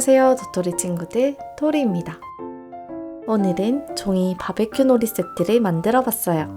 안녕하세요, 도토리 친구들, 토리입니다. 오늘은 종이 바베큐 놀이 세트를 만들어 봤어요.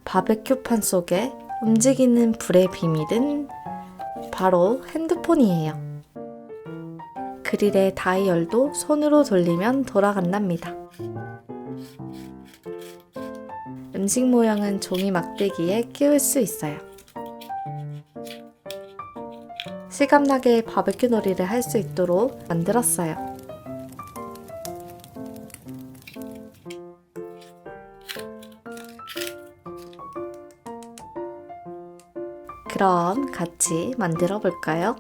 바베큐판 속에 움직이는 불의 비밀은 바로 핸드폰이에요. 그릴의 다이얼도 손으로 돌리면 돌아간답니다. 음식 모양은 종이 막대기에 끼울 수 있어요. 실감나게 바베큐 놀이를 할 수 있도록 만들었어요. 그럼 같이 만들어 볼까요?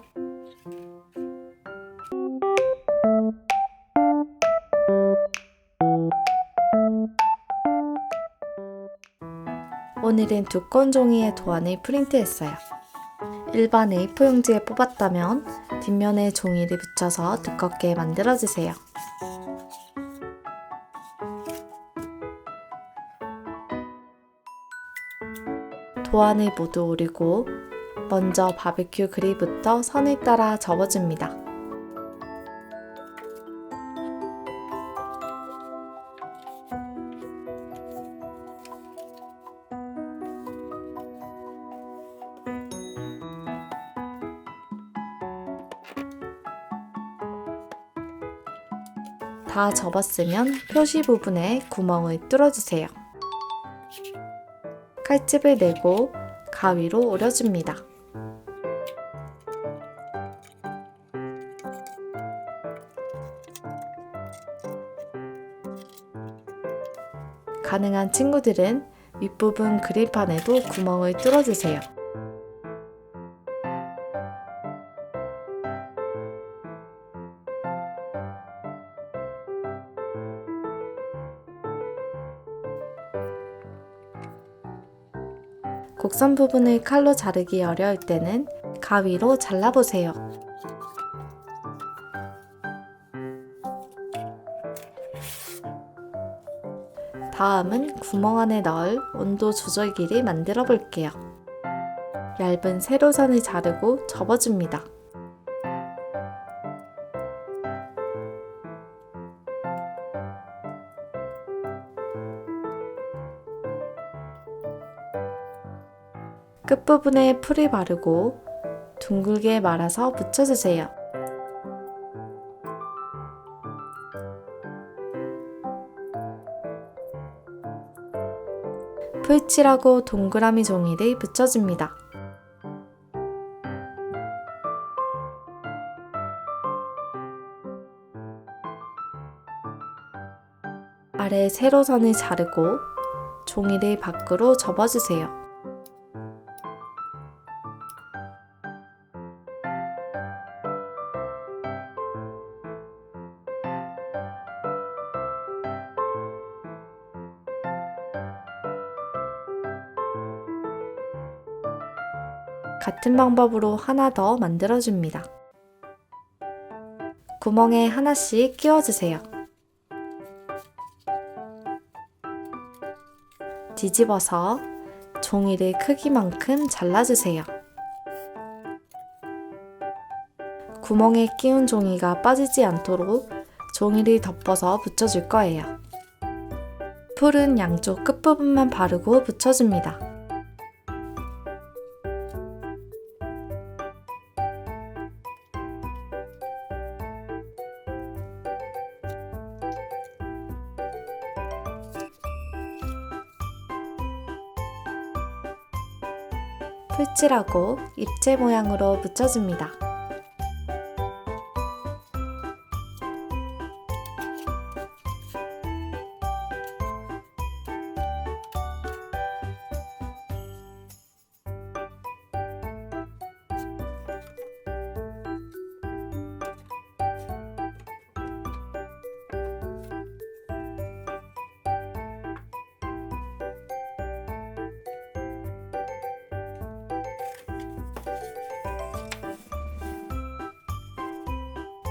오늘은 두꺼운 종이에 도안을 프린트했어요. 일반 A4 용지에 뽑았다면 뒷면에 종이를 붙여서 두껍게 만들어주세요. 도안을 모두 오리고 먼저 바베큐 그릴부터 선을 따라 접어줍니다. 다 접었으면 표시 부분에 구멍을 뚫어주세요. 칼집을 내고 가위로 오려줍니다. 가능한 친구들은 윗부분 그릴판에도 구멍을 뚫어주세요. 곡선 부분을 칼로 자르기 어려울 때는 가위로 잘라보세요. 다음은 구멍 안에 넣을 온도 조절기를 만들어 볼게요. 얇은 세로선을 자르고 접어줍니다. 끝부분에 풀을 바르고 둥글게 말아서 붙여주세요. 풀칠하고 동그라미 종이를 붙여줍니다. 아래 세로선을 자르고 종이를 밖으로 접어주세요. 같은 방법으로 하나 더 만들어줍니다. 구멍에 하나씩 끼워주세요. 뒤집어서 종이를 크기만큼 잘라주세요. 구멍에 끼운 종이가 빠지지 않도록 종이를 덮어서 붙여줄 거예요. 풀은 양쪽 끝부분만 바르고 붙여줍니다. 풀칠하고 입체 모양으로 붙여줍니다.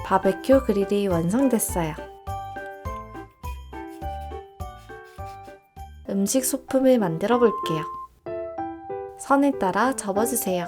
바베큐 그릴이 완성됐어요. 음식 소품을 만들어 볼게요. 선을 따라 접어주세요.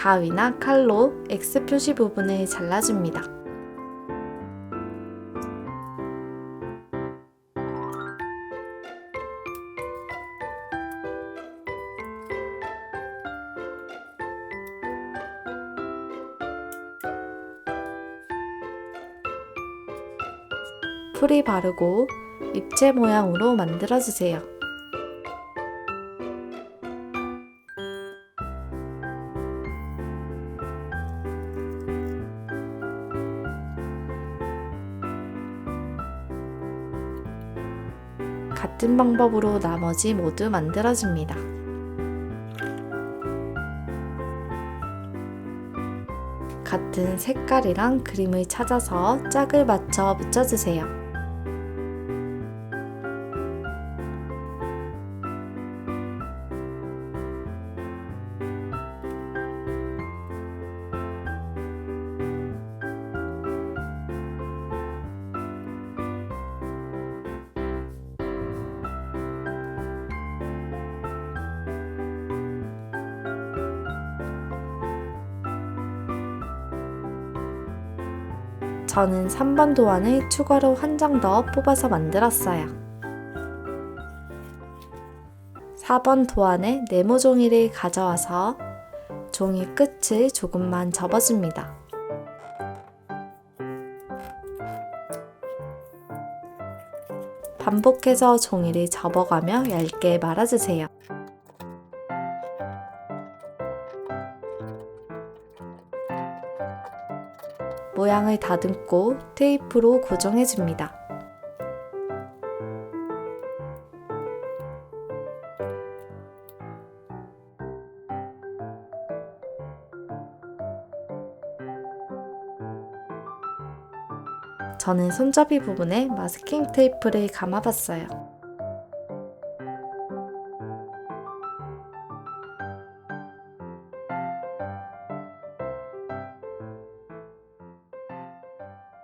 가위나 칼로 X 표시 부분을 잘라줍니다. 풀이 바르고 입체 모양으로 만들어주세요. 같은 방법으로 나머지 모두 만들어줍니다. 같은 색깔이랑 그림을 찾아서 짝을 맞춰 붙여주세요. 저는 3번 도안을 추가로 한 장 더 뽑아서 만들었어요. 4번 도안에 네모 종이를 가져와서 종이 끝을 조금만 접어줍니다. 반복해서 종이를 접어가며 얇게 말아주세요. 모양을 다듬고 테이프로 고정해줍니다. 저는 손잡이 부분에 마스킹 테이프를 감아봤어요.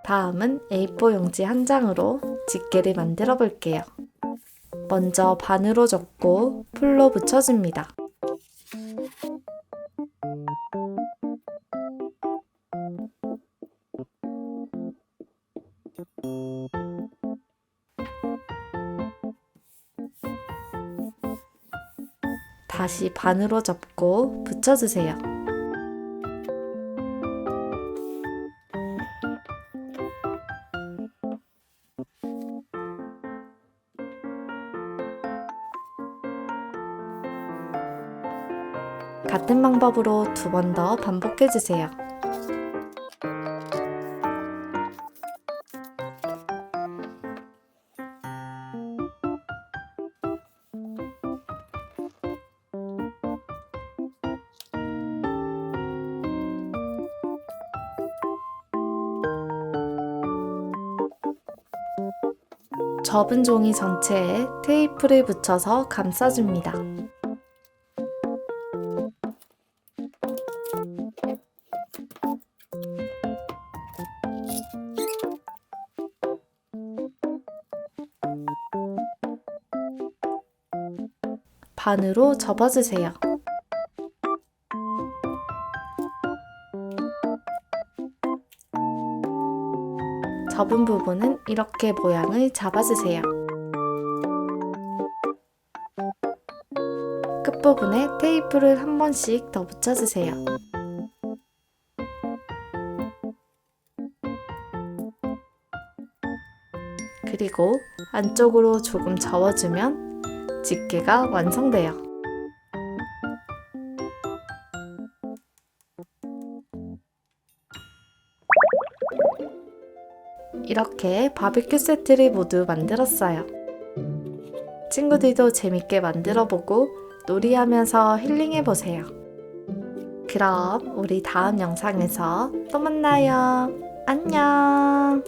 다음은 A4 용지 한 장으로 집게를 만들어 볼게요. 먼저 반으로 접고 풀로 붙여줍니다. 다시 반으로 접고 붙여주세요. 같은 방법으로 2번 더 반복해주세요. 접은 종이 전체에 테이프를 붙여서 감싸줍니다. 반으로 접어주세요. 접은 부분은 이렇게 모양을 잡아주세요. 끝부분에 테이프를 한 번씩 더 붙여주세요. 그리고 안쪽으로 조금 접어주면 집게가 완성돼요. 이렇게 바비큐 세트를 모두 만들었어요. 친구들도 재밌게 만들어보고 놀이하면서 힐링해보세요. 그럼 우리 다음 영상에서 또 만나요. 안녕.